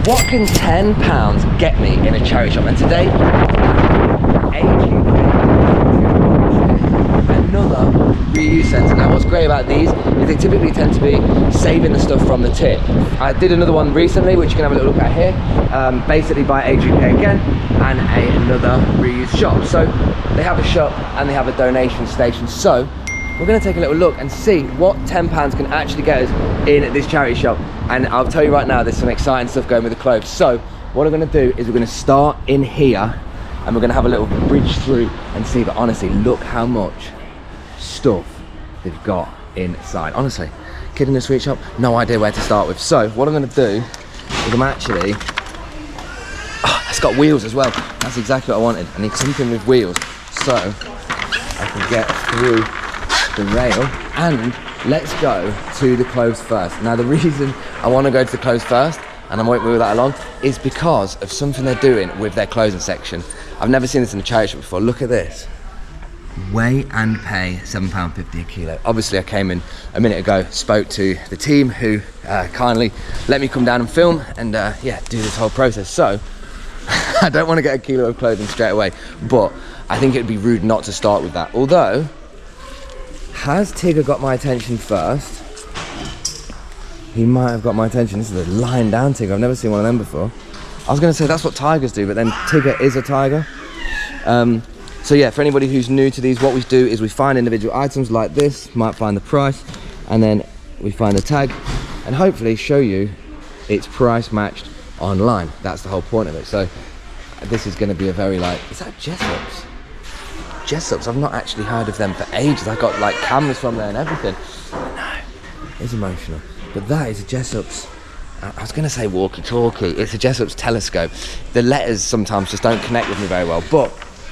What can £10 get me in a charity shop? And today, another reuse centre. Now what's great about these is they typically tend to be saving the stuff from the tip. I did another one recently, which you can have a little look at here, basically by AGK again, and another reuse shop. So they have a shop and they have a donation station. So we're going to take a little look and see what £10 can actually get us in this charity shop. And I'll tell you right now, there's some exciting stuff going with the clothes. So what I'm going to do is we're going to start in here and we're going to have a little bridge through and see. But honestly, look how much stuff they've got inside. Honestly, kid in a sweet shop, no idea where to start with. So what I'm going to do is I'm actually, it's got wheels as well. That's exactly what I wanted. I need something with wheels so I can get through the rail. And let's go to the clothes first. Now the reason I want to go to the clothes first, and I won't move that along, is because of something they're doing with their clothing section. I've never seen this in a charity shop before. Look at this. Weigh and pay £7.50 a kilo. Obviously I came in a minute ago, spoke to the team who kindly let me come down and film and yeah, do this whole process. So I don't want to get a kilo of clothing straight away, but I think it would be rude not to start with that. Although, has Tigger got my attention first? He might have got my attention. This is a lying down Tigger. I've never seen one of them before. I was going to say that's what tigers do, but then Tigger is a tiger. So yeah, for anybody who's new to these, what we do is we find individual items like this, might find the price, and then we find the tag, and hopefully show you it's price matched online. That's the whole point of it. So this is going to be a very is that Jessops? Jessops, I've not actually heard of them for ages. I got like cameras from there and everything. No, it's emotional. But that is a Jessops. I was going to say walkie-talkie. It's a Jessops telescope. The letters sometimes just don't connect with me very well, but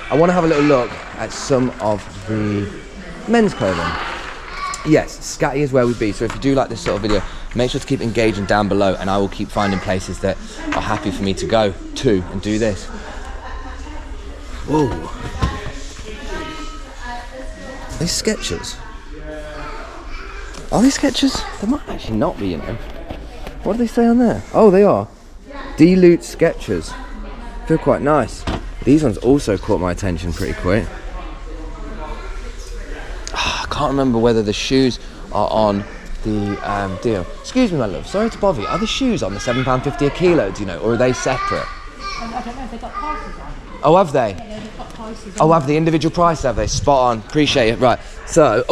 I want to have a little look at some of the men's clothing. Yes, Scatty is where we'd be. So if you do like this sort of video, make sure to keep engaging down below, and I will keep finding places that are happy for me to go to and do this. Whoa. Are these Skechers? Are these Skechers? They might actually not be, you know. What do they say on there? Oh, they are. Dilute Skechers. Feel quite nice. These ones also caught my attention pretty quick. I can't remember whether the shoes are on the deal. Excuse me, my love. Sorry to bother you. Are the shoes on the £7.50 a kilo, do you know? Or are they separate? I don't know. They've got prices on. Oh, have they? Yeah, they've got prices on. Oh, have the individual price, have they? Spot on. Appreciate it. Right. So,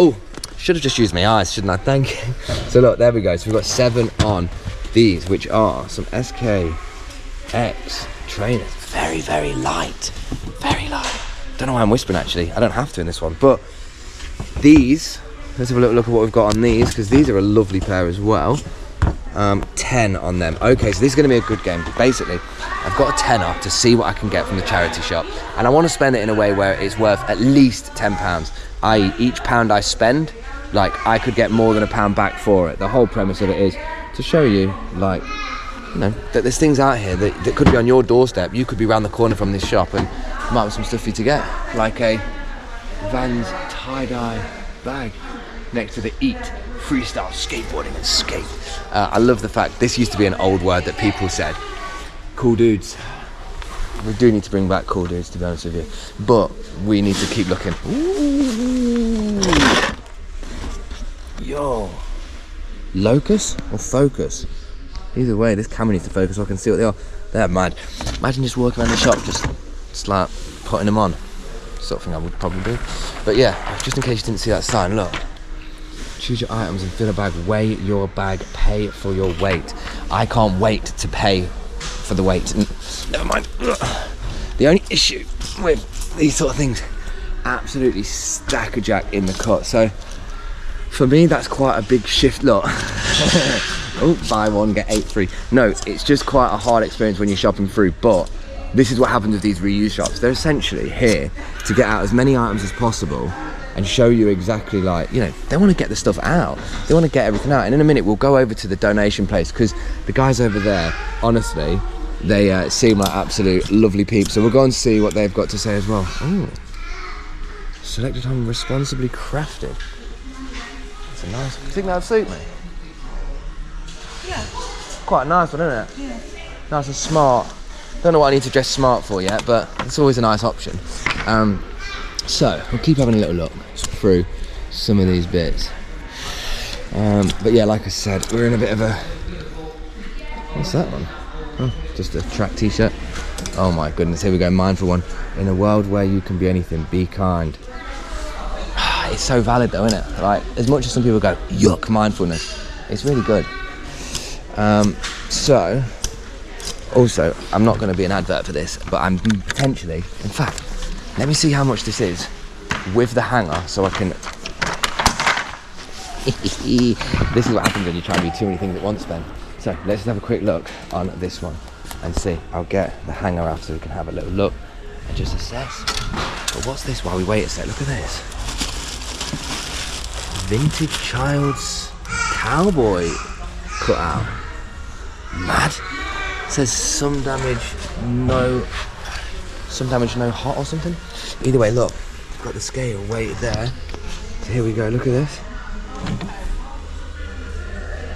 should have just used my eyes, shouldn't I? Thank you. So look, there we go. So we've got 7 on these, which are some SKX trainers. Very, very light. Very light. Don't know why I'm whispering, actually. I don't have to in this one. But these, let's have a little look at what we've got on these, because these are a lovely pair as well. 10 on them. Okay, so this is going to be a good game. Basically, I've got a tenner to see what I can get from the charity shop, and I want to spend it in a way where it's worth at least £10. I.e., each pound I spend, I could get more than £1 back for it. The whole premise of it is to show you, that there's things out here that could be on your doorstep. You could be around the corner from this shop and there might be some stuff for you to get, like a Vans tie-dye bag next to the Eat Freestyle Skateboarding and Skate. I love the fact this used to be an old word that people said. Cool dudes. We do need to bring back cool dudes, to be honest with you, but we need to keep looking. Ooh. Yo, Locus or Focus? Either way, this camera needs to focus so I can see what they are. They're mad. Imagine just walking around the shop, just like putting them on. Sort of thing I would probably do. But yeah, just in case you didn't see that sign, look. Choose your items and fill a bag. Weigh your bag. Pay for your weight. I can't wait to pay for the weight. Never mind. The only issue with these sort of things, absolutely stack a jack in the cut. So for me, that's quite a big shift. Look. Oh, buy one, get 8 free. No, it's just quite a hard experience when you're shopping through, but this is what happens with these reuse shops. They're essentially here to get out as many items as possible and show you exactly they want to get the stuff out. They want to get everything out. And in a minute, we'll go over to the donation place because the guys over there, honestly, they seem like absolute lovely peeps. So we'll go and see what they've got to say as well. Ooh. Selected home responsibly crafted. That's a nice one. You think that would suit me? Yeah. Quite a nice one, isn't it? Yeah. nice and smart. Don't know what I need to dress smart for yet, but it's always a nice option. So we'll keep having a little look through some of these bits. But yeah, like I said, we're in a bit of a, what's that one? Oh, just a track t-shirt. Oh my goodness, here we go, mindful one. In a world where you can be anything, be kind. It's so valid though, isn't it? Like, as much as some people go, yuck, mindfulness, it's really good. So, also, I'm not going to be an advert for this, but I'm potentially, in fact, let me see how much this is with the hanger so I can... This is what happens when you try and do too many things at once, Ben. So let's just have a quick look on this one and see. I'll get the hanger out so we can have a little look and just assess. But what's this while we wait a sec? Look at this. Vintage child's cowboy cutout. Mad. It says some damage, no hot or something. Either way, look, I've got the scale weighted there. So here we go, look at this.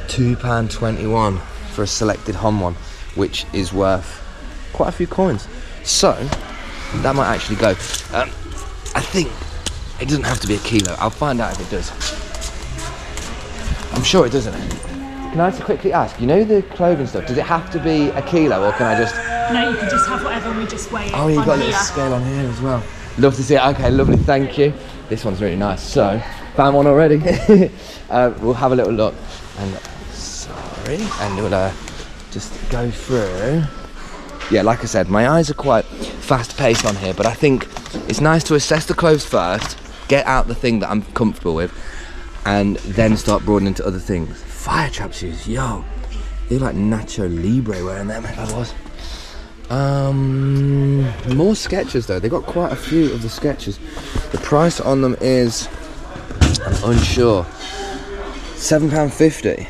£2.21 for a selected HOM one, which is worth quite a few coins. So that might actually go. I think it doesn't have to be a kilo. I'll find out if it does. I'm sure it doesn't. Can I just quickly ask, you know the clothing stuff, does it have to be a kilo or can I just... No, you can just have whatever and we just weigh it. Oh, you've got a little scale on here as well. Love to see it. Okay, lovely, thank you. This one's really nice. So, found one already. We'll have a little look. And we'll just go through. Yeah, like I said, my eyes are quite fast paced on here, but I think it's nice to assess the clothes first, get out the thing that I'm comfortable with, and then start broadening to other things. Fire trap shoes, yo. They're like Nacho Libre wearing them if I was. More Skechers though, they got quite a few of the Skechers. The price on them is, I'm unsure, £7.50.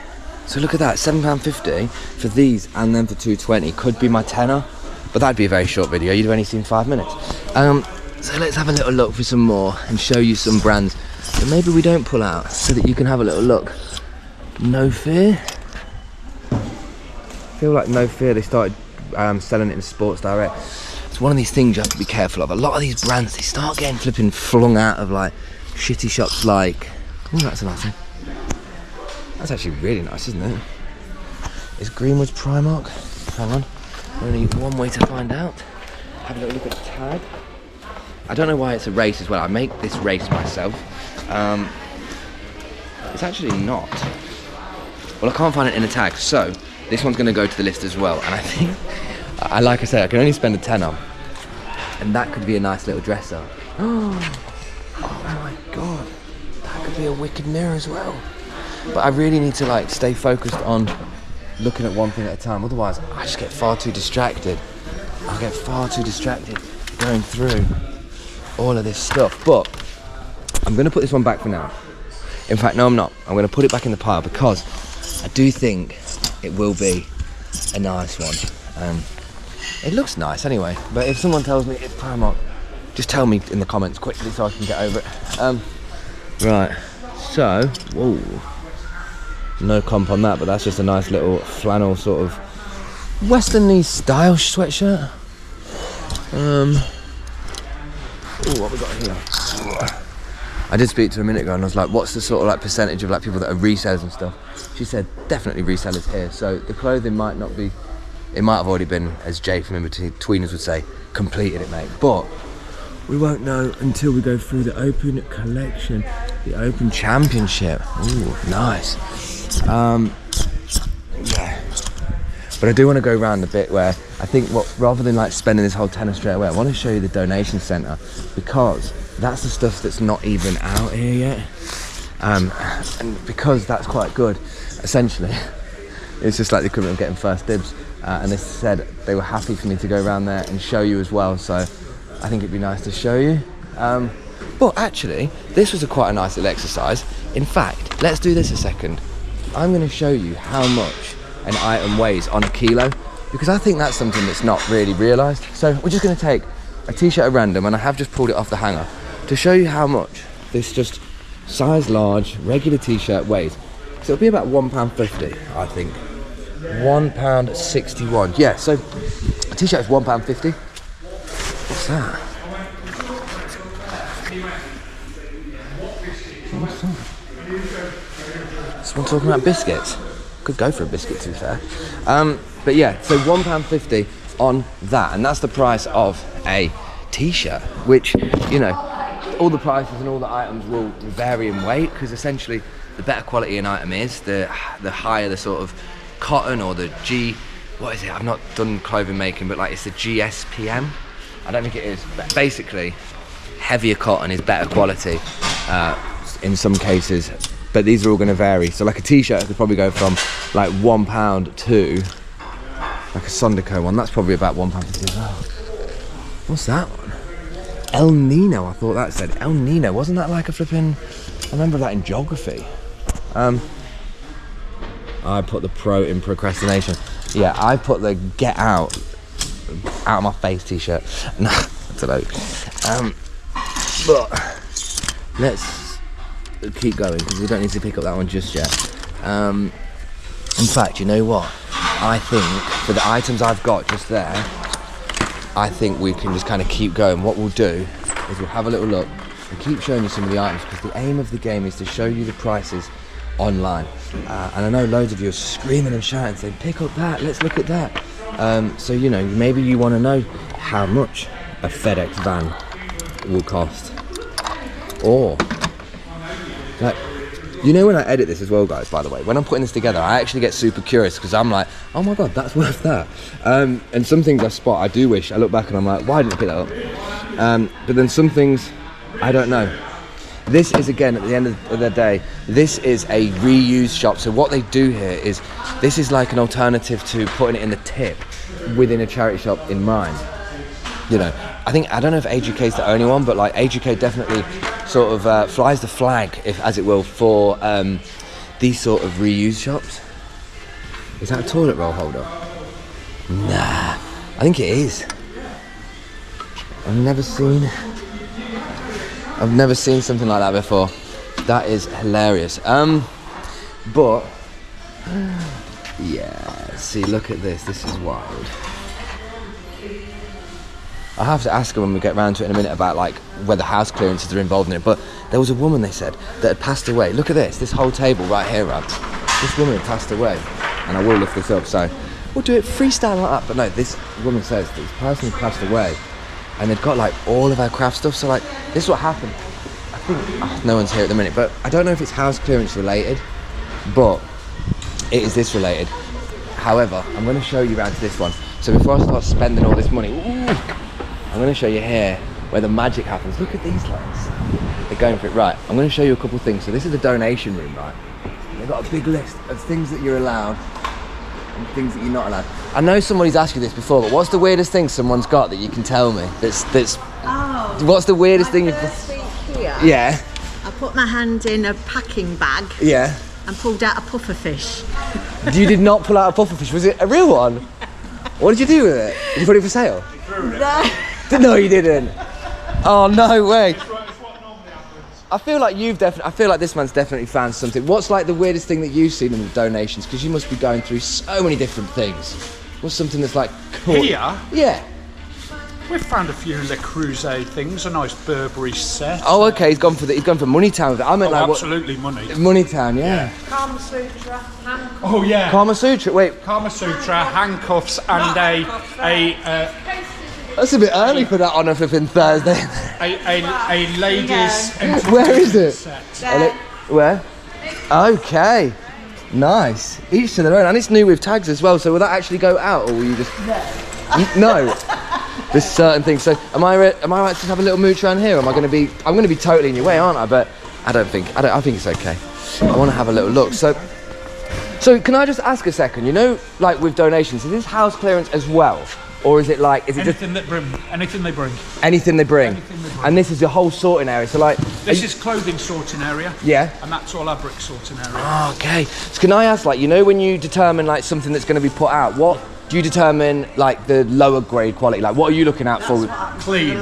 So look at that, £7.50 for these and then for £2.20. Could be my tenner, but that'd be a very short video. You'd only seen 5 minutes. So let's have a little look for some more and show you some brands that maybe we don't pull out so that you can have a little look. No Fear. I feel like No Fear, they started selling it in Sports Direct. It's one of these things you have to be careful of. A lot of these brands, they start getting flipping flung out of like shitty shops like, oh, that's a nice thing. That's actually really nice, isn't it? Is Greenwood's Primark? Hang on, only one way to find out. Have a little look at the tag. I don't know why it's a race as well. I make this race myself. It's actually not. Well, I can't find it in a tag, so this one's going to go to the list as well. And I think, like I said, I can only spend a tenner, and that could be a nice little dresser. Oh my god, that could be a wicked mirror as well. But I really need to like stay focused on looking at one thing at a time. Otherwise, I just get far too distracted. I get far too distracted going through all of this stuff. But I'm going to put this one back for now. In fact, no, I'm not. I'm going to put it back in the pile because I do think it will be a nice one. It looks nice anyway, but if someone tells me it's Primark, just tell me in the comments quickly so I can get over it. Right, so, whoa, no comp on that, but that's just a nice little flannel sort of western-y style sweatshirt. What have we got here? I did speak to her a minute ago and I was like, what's the sort of like percentage of like people that are resellers and stuff? She said definitely resellers here, so the clothing might not be, it might have already been, as Jay from In-Betweeners would say, completed it, mate. But we won't know until we go through the open collection, the open championship. Ooh, nice. Yeah. But I do want to go around a bit where I think rather than like spending this whole tenner straight away, I want to show you the donation centre, because that's the stuff that's not even out here yet. And because that's quite good, essentially, it's just like the equivalent of getting first dibs. And they said they were happy for me to go around there and show you as well, so I think it'd be nice to show you. But actually, this was quite a nice little exercise. In fact, let's do this a second. I'm going to show you how much an item weighs on a kilo, because I think that's something that's not really realised. So we're just going to take a t-shirt at random, and I have just pulled it off the hanger, to show you how much this just size large regular t-shirt weighs. So it'll be about £1.50, I think. £1.61. Yeah, so a t-shirt is £1.50. What's that? What's that? Someone talking about biscuits. Could go for a biscuit, to be fair. But yeah, so £1.50 on that, and that's the price of a t-shirt, which, you know, all the prices and all the items will vary in weight, because essentially the better quality an item is, the higher the sort of cotton or the what is it? I've not done clothing making, but like it's the GSPM. I don't think it is. But basically, heavier cotton is better quality in some cases, but these are all going to vary. So like a t-shirt could probably go from like £1 to like a Sondico one. That's probably about £1.50 as well. What's that one? El Nino, I thought that said El Nino. Wasn't that like a flipping... I remember that in geography. I put the pro in procrastination. Yeah, I put the get out of my face t-shirt. No, I don't know. But let's keep going, because we don't need to pick up that one just yet. In fact, you know what? I think for the items I've got just there, I think we can just kind of keep going. What we'll do is we'll have a little look and keep showing you some of the items, because the aim of the game is to show you the prices online. And I know loads of you are screaming and shouting saying, pick up that, let's look at that. So, you know, maybe you want to know how much a FedEx van will cost. Or, like, you know, when I edit this as well, guys, by the way, when I'm putting this together, I actually get super curious, because I'm like, oh my God, that's worth that. And some things I spot, I do wish, I look back and I'm like, why didn't I pick that up? But then some things, I don't know. This is, again, at the end of the day, this is a reuse shop. So what they do here is, this is like an alternative to putting it in the tip within a charity shop in mind. You know, I don't know if AGK is the only one, but like AGK definitely sort of flies the flag, if as it will, for these sort of reuse shops. Is that a toilet roll holder? Nah, I think it is. I've never seen something like that before. That is hilarious. But yeah, see, look at this. This is wild. I'll have to ask her when we get round to it in a minute about like whether house clearances are involved in it. But there was a woman, they said, that had passed away. Look at this whole table right here, right? This woman had passed away, and I will lift this up, so we'll do it freestyle like that. But no, this woman says this person had passed away, and they've got like all of our craft stuff. So like, this is what happened. I think no one's here at the minute, but I don't know if it's house clearance related, but it is this related. However, I'm going to show you around to this one. So before I start spending all this money, I'm going to show you here where the magic happens. Look at these lights. They're going for it. Right, I'm going to show you a couple of things. So this is the donation room, right? They've got a big list of things that you're allowed and things that you're not allowed. I know somebody's asked you this before, but what's the weirdest thing someone's got that you can tell me? What's the weirdest thing First week here, Yeah. I put my hand in a packing bag Yeah. and pulled out a puffer fish. You did not pull out a puffer fish. Was it a real one? What did you do with it? Did you put it for sale? No. No, you didn't. Oh, no way. I feel like this man's definitely found something. What's like the weirdest thing that you've seen in the donations? Because you must be going through so many different things. What's something that's like cool? Here? Yeah. We've found a few Le Creuset things, a nice Burberry set. Oh, okay. He's gone for Moneytown with it. I meant like absolutely money. Moneytown, yeah. Kama Sutra, handcuffs. Oh yeah. Kama Sutra. Wait, Kama Sutra, handcuffs, and a that's a bit early for that on a flipping Thursday. a ladies' Where is it? set. Where? Okay. Nice. Each to their own, and it's new with tags as well. So will that actually go out, or will you just? No. There's certain things. So am I right to have a little mooch around here? Or I'm going to be totally in your way, aren't I? But I think it's okay. I want to have a little look. So can I just ask a second? You know, like with donations, is this house clearance as well, or is it anything they bring? Anything they bring. And this is the whole sorting area. So like this is clothing sorting area. Yeah. And that's all our brick sorting area. Oh, okay. So can I ask, like, you know, when you determine like something that's going to be put out, what do you determine like the lower grade quality? Like, what are you looking out for? Clean.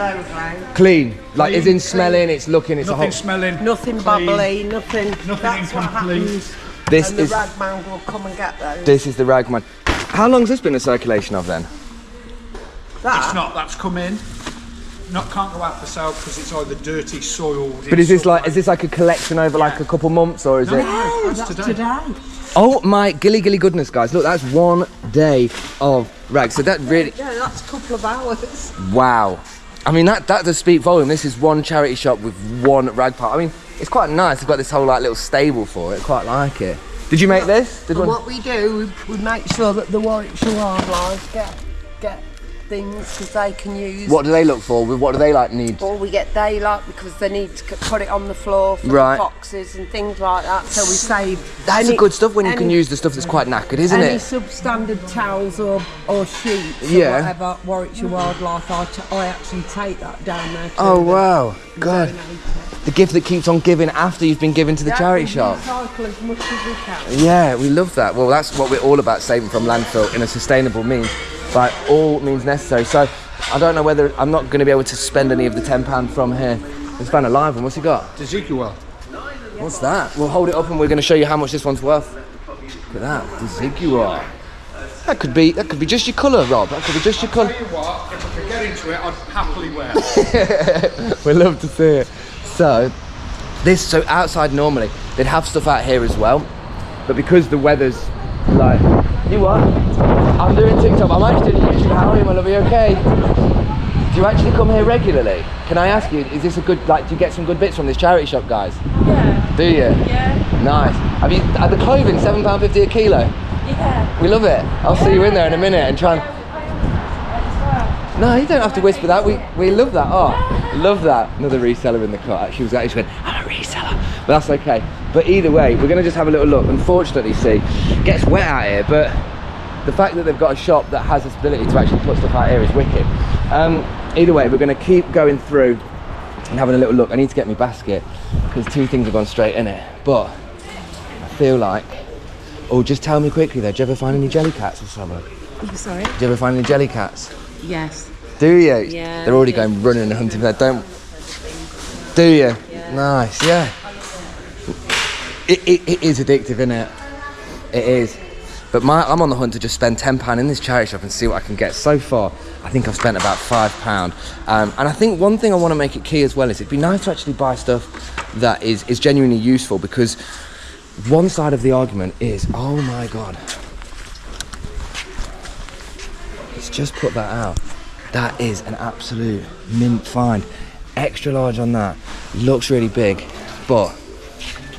Clean. Like, is in smelling, it's looking, it's nothing a whole... smelling. Nothing clean, bubbly, nothing. Nothing That's what incomplete. happens. This And is the ragman will come and get those. this is the ragman. How long's this been in circulation of then? It's not. That's come in. Can't go out for sale because it's either dirty, soiled. But is this like a collection over like a couple months, or is it? No, that's today. Oh my gilly goodness, guys! Look, that's 1 day of rags. So that really, Yeah, that's a couple of hours. wow. I mean that does speak volume. This is one charity shop with one rag park. I mean, it's quite nice. They've got this whole like little stable for it. Quite like it. Did you make this? Did And one? what we do, we make sure that the Warwickshire wildlife get things because they can use. What do they look for? What do they like need? Or we get daylight because they need to put it on the floor for Right. the foxes and things like that. So we save. That's the good stuff when you can use the stuff that's quite knackered, isn't Any it? substandard towels or sheets Yeah. or whatever, Warwickshire Wildlife, I actually take that down there too. Oh wow, God. Donate it. The gift that keeps on giving after you've been given to the charity we shop. recycle as much as we can. Yeah, we love that. Well, that's what we're all about, saving from landfill in a sustainable means, by all means necessary. So, I don't know whether I'm not going to be able to spend any of the £10 from here. Let's find a live one. What's he got? Desigual. What's that? We'll hold it up and we're going to show you how much this one's worth. Look at that, Desigual. That could be just your colour, Rob. That could be just your colour. Tell you what, if I could get into it, I'd happily wear it. We love to see it. So outside normally they'd have stuff out here as well, but because the weather's like, you what? I'm doing TikTok. I'm actually doing YouTube. How are you, my love? Are you okay? Do you actually come here regularly? Can I ask you? Is this a good do you get some good bits from this charity shop, guys? Yeah. Do you? Yeah. Nice. Are the clothing £7.50 a kilo? Yeah. We love it. I'll see you in there in a minute and try and. No, you don't have to whisper that. We love that. Oh, love that. Another reseller in the car. She went, I'm a reseller. But that's okay. But either way, we're going to just have a little look. Unfortunately, see, it gets wet out here, but the fact that they've got a shop that has this ability to actually put stuff out here is wicked. Either way, we're going to keep going through and having a little look. I need to get my basket because two things have gone straight in it. But I feel like... Oh, just tell me quickly though, do you ever find any jelly cats or something? Sorry? Do you ever find any jelly cats? Yes. Do you? Yeah. They're already going running and hunting for that, don't... Do you? Yeah. Nice, yeah. It is addictive, isn't it? It is. But I'm on the hunt to just spend £10 in this charity shop and see what I can get. So far, I think I've spent about £5. And I think one thing I want to make it key as well is it'd be nice to actually buy stuff that is genuinely useful, because one side of the argument is, oh my God. Let's just put that out. That is an absolute mint find. Extra large on that. Looks really big, but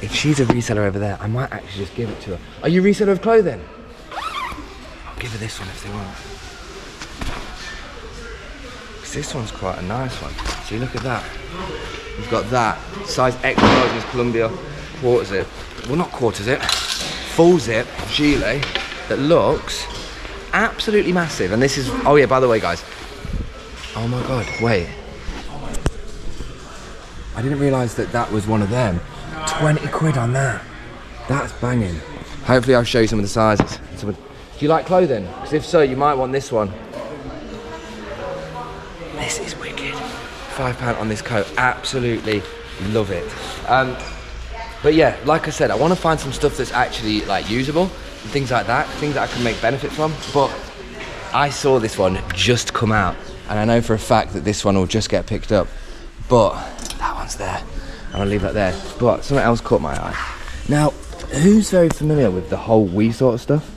if she's a reseller over there, I might actually just give it to her. Are you a reseller of clothing? I'll give her this one if they want. 'Cause this one's quite a nice one. See, look at that. We've got that. Size extra large in this Columbia quarter zip. Well, not quarter zip. Full zip gilet that looks absolutely massive. And this is, oh yeah, by the way, guys. Oh my God, wait. I didn't realise that was one of them. 20 quid on that. That's banging. Hopefully I'll show you some of the sizes. Do you like clothing? Because if so, you might want this one. This is wicked. £5 on this coat. Absolutely love it. But yeah, like I said, I want to find some stuff that's actually like usable and things like that, things that I can make benefit from. But I saw this one just come out, and I know for a fact that this one will just get picked up. But that one's there. I'll leave that there. But something else caught my eye. Now, who's very familiar with the whole Wii sort of stuff?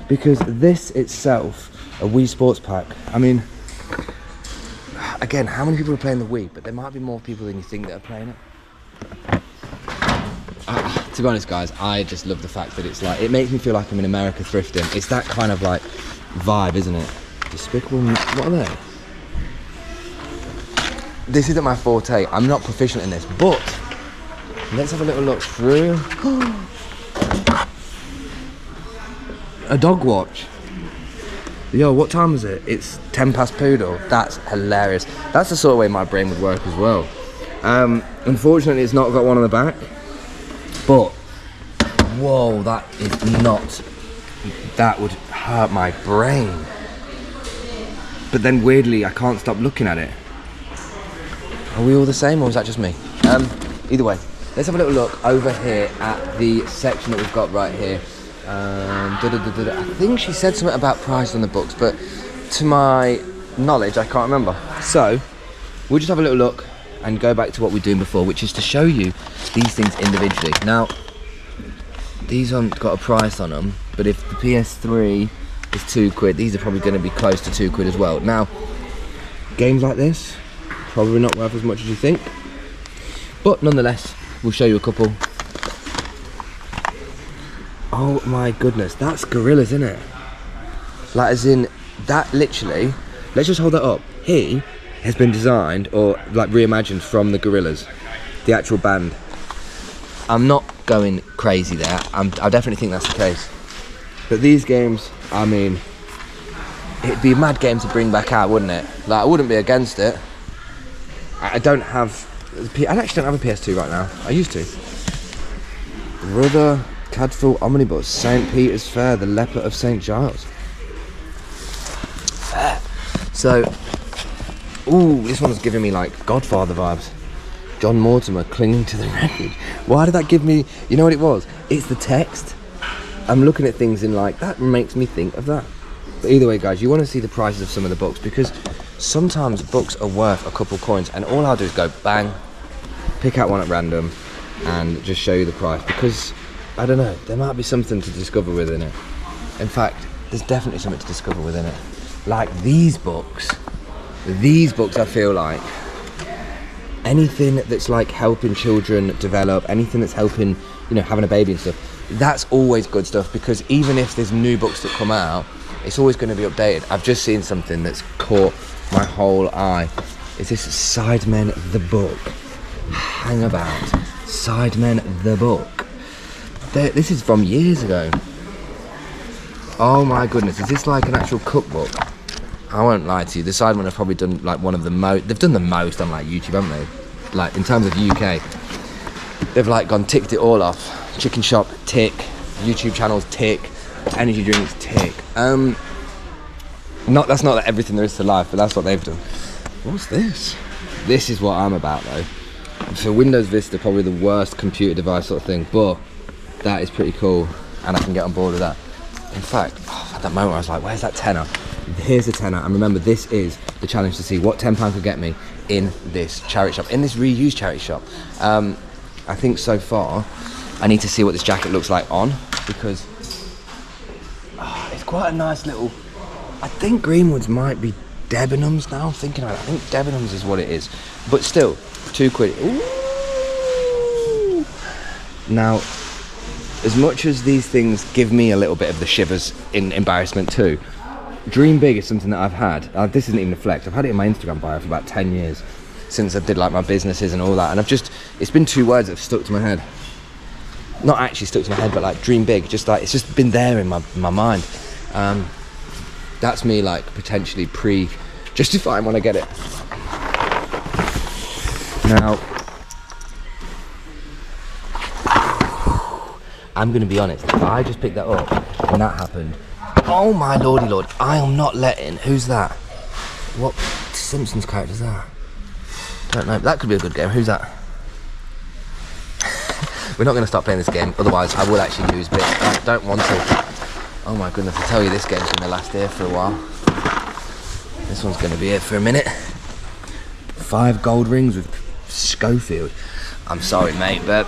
Because this itself, a Wii Sports Pack, I mean, again, how many people are playing the Wii? But there might be more people than you think that are playing it. To be honest, guys, I just love the fact that it's like, it makes me feel like I'm in America thrifting. It's that kind of like vibe, isn't it? Despicable, what are they? This isn't my forte. I'm not proficient in this, but let's have a little look through. A dog watch. Yo, what time is it? It's 10 past poodle. That's hilarious. That's the sort of way my brain would work as well. Unfortunately, it's not got one on the back, but whoa, that would hurt my brain. But then weirdly, I can't stop looking at it. Are we all the same, or is that just me? Either way, let's have a little look over here at the section that we've got right here. I think she said something about price on the books, but to my knowledge, I can't remember. So we'll just have a little look and go back to what we were doing before, which is to show you these things individually. Now, these haven't got a price on them, but if the PS3 is £2, these are probably going to be close to £2 as well. Now, games like this, probably not worth as much as you think, but nonetheless, we'll show you a couple. Oh my goodness, that's Gorillas, isn't it? Like, as in, that literally, let's just hold that up. He has been designed or like reimagined from the Gorillas, the actual band. I'm not going crazy there. I definitely think that's the case. But these games, I mean, it'd be a mad game to bring back out, wouldn't it? Like, I wouldn't be against it. I actually don't have a PS2 right now. I used to. Rudder, Cadfael Omnibus, St. Peter's Fair, The Leper of St. Giles. Fair. So, ooh, this one's giving me like Godfather vibes. John Mortimer, Clinging to the Wreckage. Why did that give me, you know what it was? It's the text. I'm looking at things in like, that makes me think of that. But either way, guys, you want to see the prices of some of the books, because sometimes books are worth a couple coins, and all I'll do is go bang, pick out one at random, and just show you the price, because, I don't know, there might be something to discover within it. In fact, there's definitely something to discover within it. Like these books, I feel like, anything that's like helping children develop, anything that's helping, you know, having a baby and stuff, that's always good stuff, because even if there's new books that come out, it's always going to be updated. I've just seen something that's caught my whole eye. Is this Sidemen the book? Hang about. Sidemen the book. This is from years ago. Oh my goodness, is this like an actual cookbook? I won't lie to you, the Sidemen have probably done like one of the most, they've done the most on like YouTube, haven't they? Like in terms of UK, they've like ticked it all off. Chicken shop, tick. YouTube channels, tick. Energy drinks, tick. That's not everything there is to life, but that's what they've done. What's this? This is what I'm about though. So Windows Vista, probably the worst computer device sort of thing, but that is pretty cool, and I can get on board with that. In fact, at that moment I was like, where's that tenner? Here's a tenner, and remember, this is the challenge to see what £10 could get me in this charity shop, in this reused charity shop. I think so far, I need to see what this jacket looks like on, because it's quite a nice little, I think Greenwood's might be Debenhams now, I'm thinking about it. I think Debenhams is what it is, but still, £2. Ooh. Now, as much as these things give me a little bit of the shivers in embarrassment too, Dream Big is something that I've had. This isn't even a flex. I've had it in my Instagram bio for about 10 years, since I did like my businesses and all that. And it's been 2 words that have stuck to my head. Not actually stuck to my head, but like Dream Big. Just like, it's just been there in my mind. That's me like potentially justifying when I get it. Now, I'm gonna be honest, if I just picked that up and that happened, oh my lordy lord, I am not letting. Who's that? What Simpsons character is that? Don't know. That could be a good game. Who's that? We're not going to stop playing this game, otherwise I will actually lose bits. I don't want to. Oh my goodness, I tell you, this game's going to last here for a while. This one's going to be here for a minute. 5 gold rings with Schofield. I'm sorry, mate, but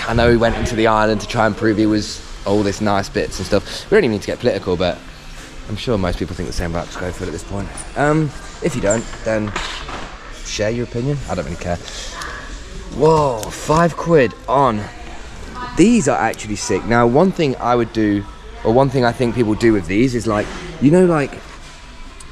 I know he went into the island to try and prove he was all this nice bits and stuff. We don't even need to get political, but I'm sure most people think the same about Schofield at this point. If you don't, then share your opinion. I don't really care. Whoa, £5 on. These are actually sick. Now, one thing I would do, or one thing I think people do with these is like, you know, like,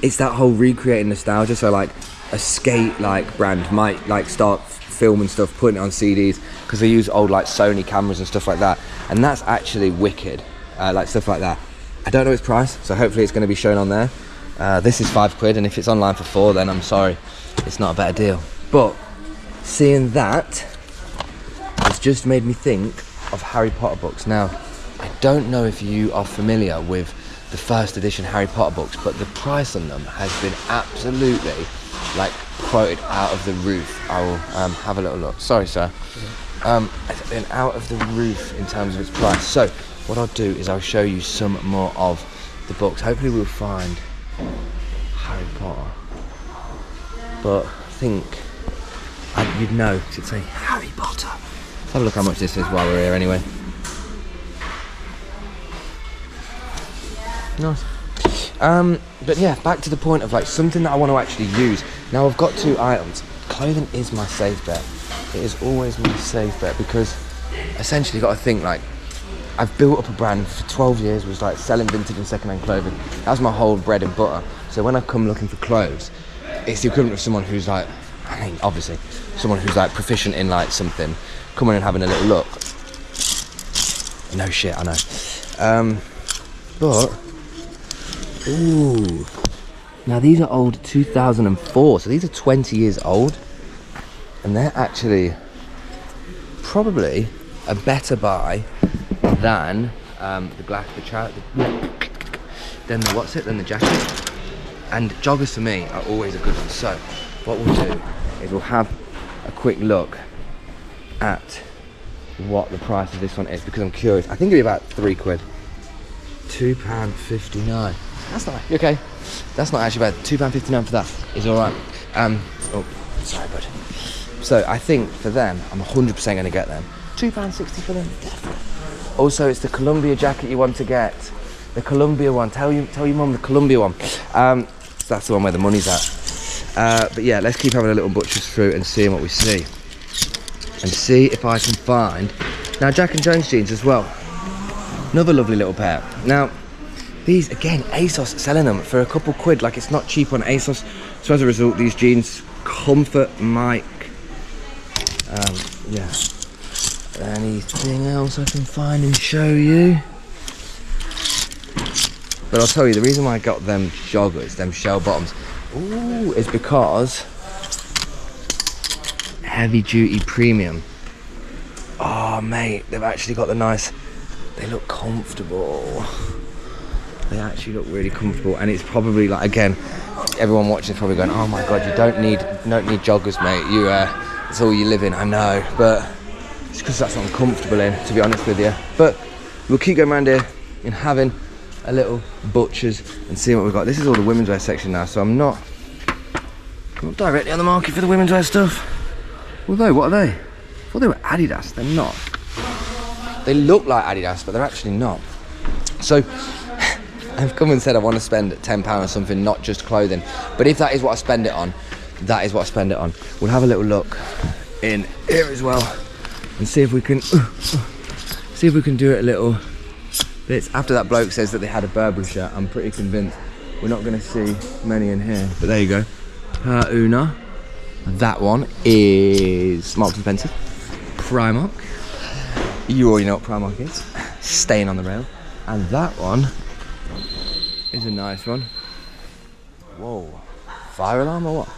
it's that whole recreating nostalgia. So like a skate like brand might like start filming stuff, putting it on CDs, because they use old like Sony cameras and stuff like that, and that's actually wicked, like stuff like that. I don't know its price, so hopefully it's going to be shown on there. This is £5, and if it's online for 4, then I'm sorry, it's not a better deal. But seeing that has just made me think of Harry Potter books. Now, I don't know if you are familiar with the first edition Harry Potter books, but the price on them has been absolutely like quoted out of the roof. I will have a little look. Sorry, sir. It's been out of the roof in terms of its price. So what I'll do is I'll show you some more of the books. Hopefully we'll find Harry Potter, but I think you'd know, 'cause it'd say Harry Potter. Let's have a look how much this is while we're here anyway. Nice. But yeah, back to the point of like something that I want to actually use. Now I've got 2 items. Clothing is my safe bet. It is always my safe bet, because essentially you've got to think like, I've built up a brand for 12 years, was like selling vintage and second-hand clothing. That's my whole bread and butter. So when I come looking for clothes, it's the equivalent of someone who's like, I mean, obviously, someone who's like proficient in like something, coming and having a little look. No shit, I know. But, ooh. Now these are old 2004, so these are 20 years old. And they're actually probably a better buy than than the jacket. And joggers for me are always a good one. So what we'll do is we'll have a quick look at what the price of this one is, because I'm curious. I think it'll be about £3. £2.59. That's not okay. That's not actually bad. £2.59 for that is all right. Oh, sorry, bud. So I think for them, I'm 100% going to get them. £2.60 for them. Also, it's the Columbia jacket you want to get. The Columbia one. Tell your mum the Columbia one. So that's the one where the money's at. But yeah, let's keep having a little butcher's through and seeing what we see. And see if I can find... Now, Jack and Jones jeans as well. Another lovely little pair. Now, these, again, ASOS selling them for a couple quid. Like, it's not cheap on ASOS. So as a result, these jeans, comfort, Mike. Yeah. Anything else I can find and show you? But I'll tell you, the reason why I got them joggers, them shell bottoms, ooh, is because heavy duty premium. Oh mate, they've actually got the nice, they look comfortable. They actually look really comfortable, and it's probably like, again, everyone watching is probably going, oh my god, you don't need joggers, mate. You it's all you live in. I know, but it's because that's what I'm comfortable in, to be honest with you. But we'll keep going around here and having a little butchers and seeing what we've got. This is all the women's wear section now, so I'm not directly on the market for the women's wear stuff. Although, what are they? I thought they were Adidas. They're not. They look like Adidas, but they're actually not. So I've come and said I want to spend £10 on something, not just clothing. But if that is what I spend it on, that is what I spend it on. We'll have a little look in here as well and see if we can do it a little bits. After that bloke says that they had a Burberry shirt, I'm pretty convinced we're not going to see many in here. But there you go. Una. That one is Marks & Spencer. Primark. You already know what Primark is. Staying on the rail. And that one is a nice one. Whoa. Fire alarm or what?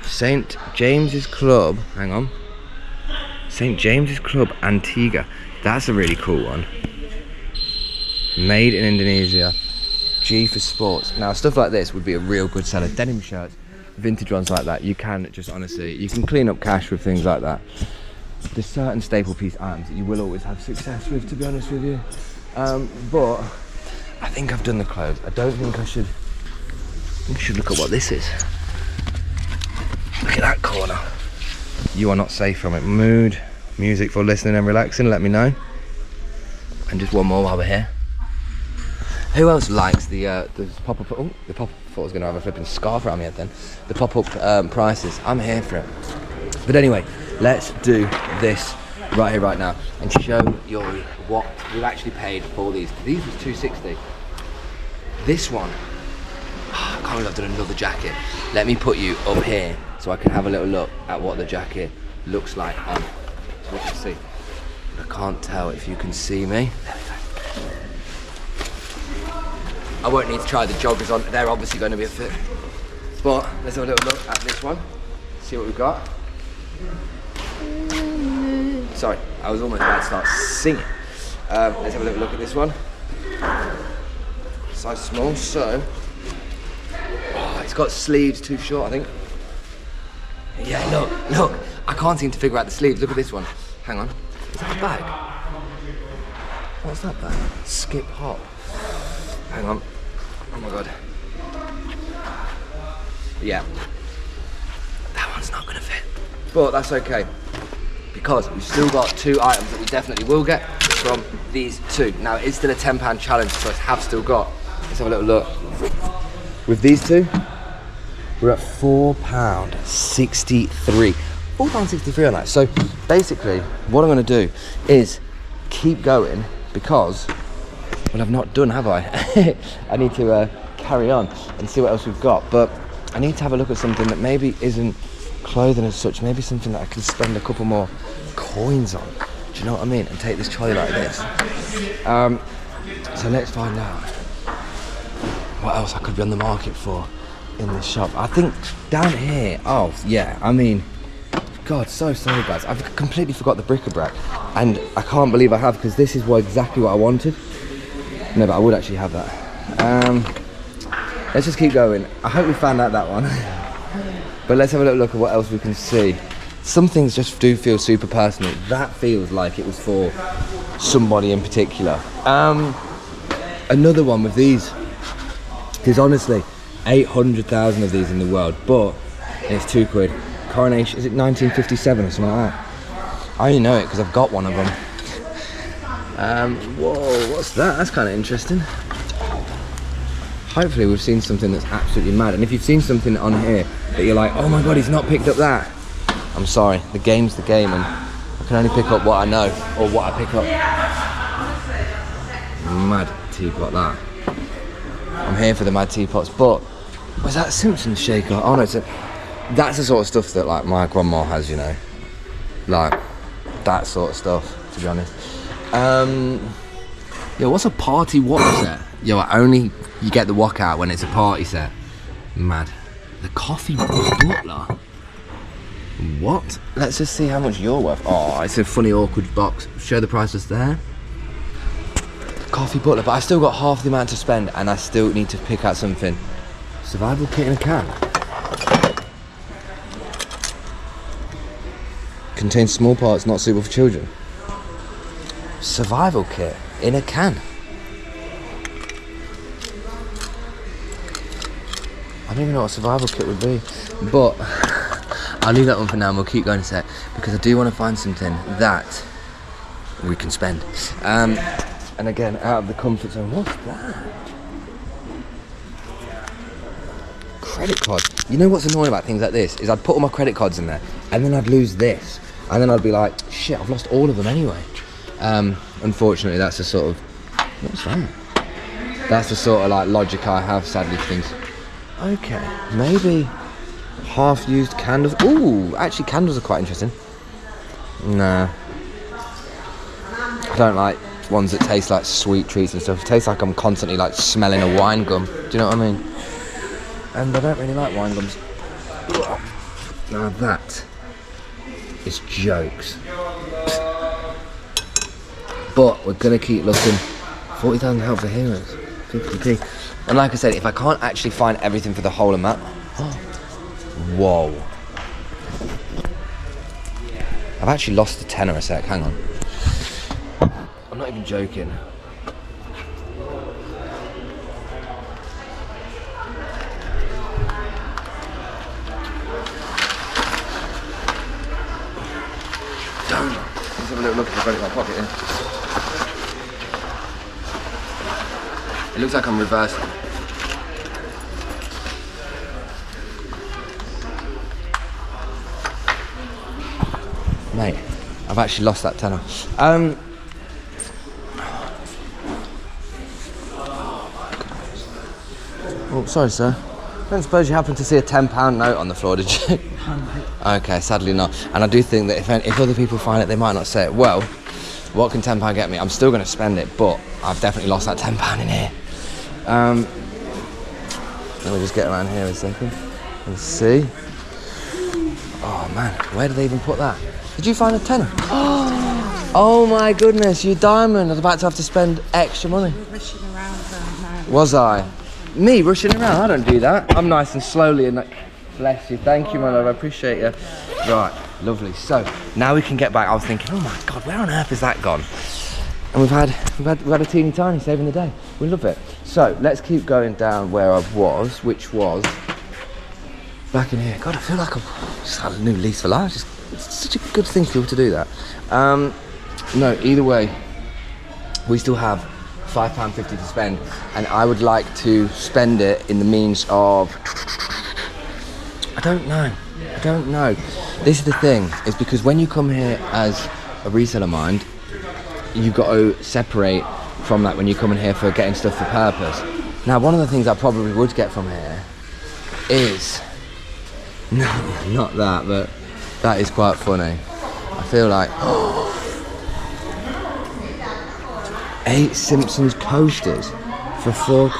St. James's Club. Hang on. St. James's Club Antigua. That's a really cool one. Made in Indonesia. G for sports. Now stuff like this would be a real good seller. Denim shirts, vintage ones like that. You can just honestly, you can clean up cash with things like that. There's certain staple piece items that you will always have success with, to be honest with you. But I think I've done the clothes. I don't think I should. We should look at what this is. Look at that corner. You are not safe from it. Mood, music for listening and relaxing. Let me know. And just one more while we're here. Who else likes the pop-up? Oh, the pop-up. I thought I was going to have a flipping scarf around my head then. The pop-up prices. I'm here for it. But anyway, let's do this right here, right now, and show you what we've actually paid for these. These was $260. This one, I can't believe I've done another jacket. Let me put you up here so I can have a little look at what the jacket looks like on. So what you see. I can't tell if you can see me. There we go. I won't need to try the joggers on. They're obviously going to be a fit. But let's have a little look at this one. See what we've got. Sorry, I was almost about to start singing. Let's have a little look at this one. Size small, so it's got sleeves too short, I think. Yeah, look, I can't seem to figure out the sleeves. Look at this one. Hang on. Is that a bag? What's that bag? Skip hop. Hang on. Oh my god. Yeah. That one's not gonna fit. But that's okay. Because we've still got 2 items that we definitely will get from these 2. Now, it's still a £10 challenge, so I have still got. Let's have a little look. With these 2, we're at £4.63. £4.63 on that. So basically, what I'm going to do is keep going because, well, I've not done, have I? I need to carry on and see what else we've got. But I need to have a look at something that maybe isn't clothing as such. Maybe something that I can spend a couple more coins on. Do you know what I mean? And take this trolley like this. So let's find out what else I could be on the market for in this shop. I think down here, oh yeah, I mean, God, so sorry guys. I've completely forgot the bric-a-brac, and I can't believe I have, because this is exactly what I wanted. No, but I would actually have that. Let's just keep going. I hope we found out that one. But let's have a little look at what else we can see. Some things just do feel super personal. That feels like it was for somebody in particular. Another one with these. There's honestly 800,000 of these in the world, but it's £2. Coronation, is it 1957 or something like that? I only know it because I've got one of them. Whoa, what's that? That's kind of interesting. Hopefully we've seen something that's absolutely mad. And if you've seen something on here that you're like, oh my god, he's not picked up that, I'm sorry, the game's the game, and I can only pick up what I know, or what I pick up. Mad teapot, that. I'm here for the mad teapots. But was that Simpsons shaker? Oh no, that's the sort of stuff that like my grandma has, you know, like that sort of stuff, to be honest. Yo, what's a party water set? Yo, you get the wok out when it's a party set. Mad. The coffee butler. What? Let's just see how much you're worth. Oh, it's a funny awkward box. Show the price just there. Coffee butler, but I still got half the amount to spend, and I still need to pick out something. Survival kit in a can. Contains small parts not suitable for children. Survival kit in a can. I don't even know what a survival kit would be, but I'll leave that one for now and we'll keep going a sec, because I do want to find something that we can spend. And again, out of the comfort zone. What's that? Credit card. You know what's annoying about things like this is I'd put all my credit cards in there and then I'd lose this, and then I'd be like, shit, I've lost all of them anyway. Unfortunately, that's the sort of, what's that? That's the sort of like logic I have, sadly, for things. Okay, maybe half-used candles. Ooh, actually candles are quite interesting. Nah, I don't like ones that taste like sweet treats and stuff. It tastes like I'm constantly like smelling a wine gum. Do you know what I mean? And I don't really like wine gums. Now that is jokes. But we're gonna keep looking. 40,000 help for heroes. 50p. And like I said, if I can't actually find everything for the whole amount, whoa! I've actually lost the tenner a sec. Hang on. I'm not even joking. Damn. Let's have a little look if I've got it in my pocket here. It looks like I'm reversing. Mate, I've actually lost that tenner. Oh, sorry, sir. I don't suppose you happen to see a £10 note on the floor, did you? Okay, sadly not. And I do think that if other people find it, they might not say it. Well, what can £10 get me? I'm still going to spend it, but I've definitely lost that £10 in here. Let me just get around here a second and see. Oh man, where did they even put that? Did you find a tenner? Oh my goodness, you diamond! I was about to have to spend extra money. You were rushing around now. Was I? Me rushing around? I don't do that. I'm nice and slowly and like, bless you. Thank you, my love. I appreciate you. Right. Lovely. So now we can get back. I was thinking, oh my God, where on earth is that gone? And we've had a teeny tiny saving the day. We love it. So let's keep going down where I was, which was back in here. God, I feel like I've just had a new lease for life. It's such a good thing for people to do that. No, either way, we still have £5.50 to spend, and I would like to spend it in the means of, I don't know. This is the thing, is because when you come here as a reseller mind, you've got to separate from that when you come in here for getting stuff for purpose. Now, one of the things I probably would get from here is, no, not that, but that is quite funny. I feel like, 8 Simpsons coasters for £4.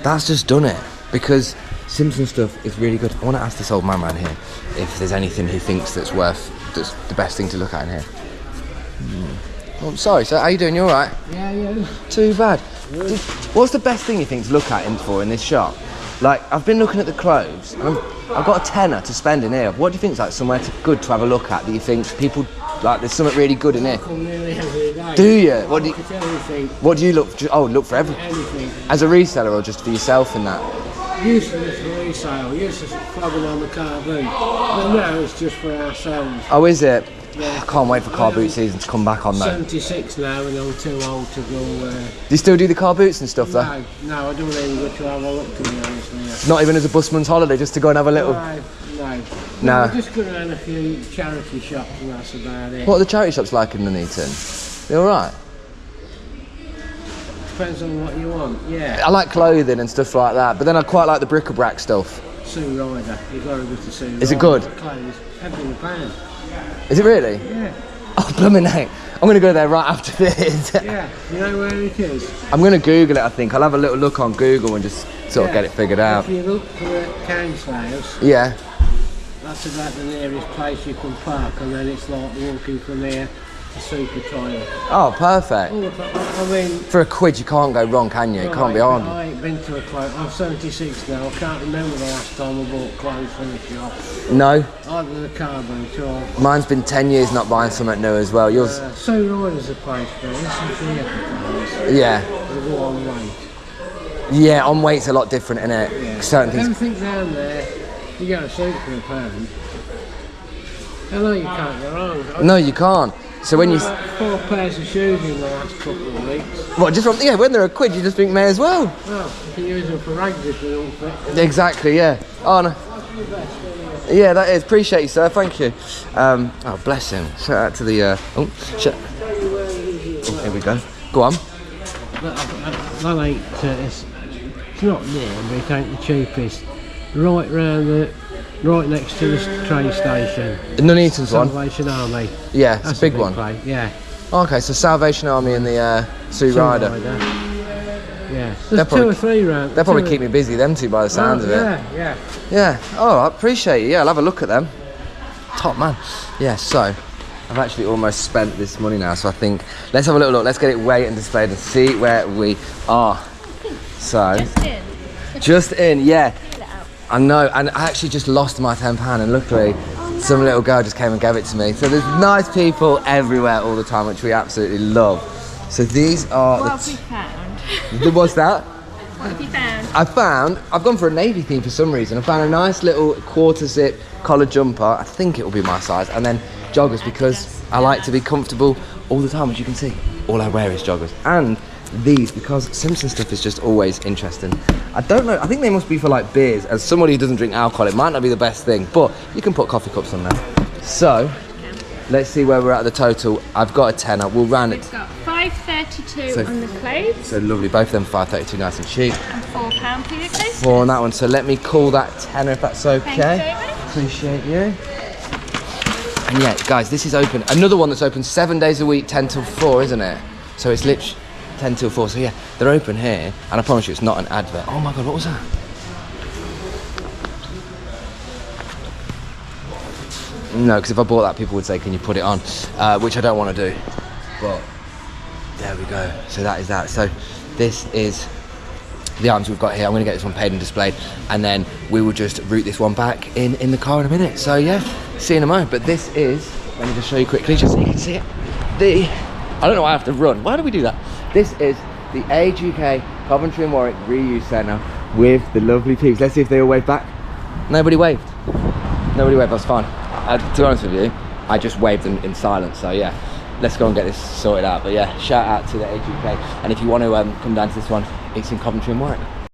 That's just done it, because Simpson stuff is really good. I want to ask this old man around here if there's anything he thinks that's the best thing to look at in here. Oh, sorry, sir, how you doing? You alright? Yeah. Too bad. What's the best thing you think to look at in this shop? Like, I've been looking at the clothes, and I've got a tenner to spend in here. What do you think is like somewhere good to have a look at that you think people, like, there's something really good in here? I come nearly every day. Do you? What do you look? Look for everything. Anything. As a reseller or just for yourself in that? Usually it's for resale, usually it's flogging on the car boot. But now it's just for ourselves. Oh, is it? Yeah. I can't wait for car boot season to come back on though. 76 now and I'm too old to go. Do you still do the car boots and stuff though? No, I don't even go to have a look, to be honest with you. Not even as a busman's holiday, just to go and have a little. No. I just go around a few charity shops and that's about it. What are the charity shops like in Nuneaton? They alright? Depends on what you want, yeah. I like clothing and stuff like that, but then I quite like the Bric-a-brac stuff. Sue Ryder, you've got to go to Sue Ryder. Is it good? Clothes, everything a pound. Is it really? Yeah. Oh, blooming heck. I'm going to go there right after this. Yeah, you know where it is? I'm going to Google it, I think. I'll have a little look on Google and just sort of get it figured out. If you look for the council house, Yeah. that's about the nearest place you can park, and then it's like walking from here to Super Toilet. Oh, perfect. I mean, For £1 you can't go wrong, can you? It can't be hard. I ain't been to a clothes. I'm 76 now. I can't remember the last time I bought clothes from the shop. No. Either the car boot or. Mine's been 10 years not buying something new as well. Yours? Sue Ryder's a place for this. It's the place. Yeah. They go on weight. Yeah, on weight's a lot different, innit? Yeah. Certain things. Everything down there, you get a suit for a pound. Hello, you can't go wrong. No, you can't. So when you... 4 pairs of shoes in the last couple of weeks. What, just from... Yeah, when they're £1 you just think may as well. Well, you can use them for rags if they don't fit. Exactly, yeah. Oh, no. Yeah, that is. Appreciate you, sir. Thank you. Oh, bless him. Shout out to the... Oh, here we go. Go on. That ain't... it's not near, but it ain't the cheapest. Right next to the train station. The Nuneaton's one? Salvation Army. Yeah, That's it's a big one. Place. Yeah. Okay, so Salvation Army and the Sue Ryder. Yeah. There's 2 or 3 round. They'll probably keep me busy, them two, by the sounds of it. Yeah. Yeah. Oh, I appreciate it. Yeah, I'll have a look at them. Top man. Yeah, so I've actually almost spent this money now, so I think let's have a little look. Let's get it weighed and displayed and see where we are. So just in, yeah. I know, and I actually just lost my £10 and luckily some little girl just came and gave it to me. So there's nice people everywhere all the time, which we absolutely love. So these are What have we found? What's that? What have you found? I've gone for a navy theme for some reason. I found a nice little quarter zip collar jumper. I think it will be my size. And then joggers, because I like to be comfortable all the time, as you can see. All I wear is joggers. And these, because Simpson stuff is just always interesting. I don't know, I think they must be for like beers. As somebody who doesn't drink alcohol, it might not be the best thing, but you can put coffee cups on there. So, let's see where we're at the total. I've got a tenner, we'll round it. We've got £5.32 on the clothes. So lovely, both of them £5.32, nice and cheap. And £4 for your clothes. 4 on that one, so let me call that tenner if that's okay. Thank you very much. Appreciate you. And yeah, guys, this is open. Another one that's open 7 days a week, 10 till 4, isn't it? So it's literally 10 till 4, so yeah, they're open here, and I promise you it's not an advert. Oh my God, what was that? No, because if I bought that, people would say, can you put it on? Which I don't want to do, but there we go. So that is that. So this is the items we've got here. I'm going to get this one paid and displayed, and then we will just route this one back in the car in a minute. So yeah, see you in a moment. But this is, let me just show you quickly just so you can see it. I don't know why I have to run. Why do we do that? This is the Age UK Coventry and Warwick Reuse Centre with the lovely peeps. Let's see if they all wave back. Nobody waved. Nobody waved, that's fine. To be honest with you, I just waved them in silence, so yeah. Let's go and get this sorted out. But yeah, shout out to the Age UK. And if you want to come down to this one, it's in Coventry and Warwick.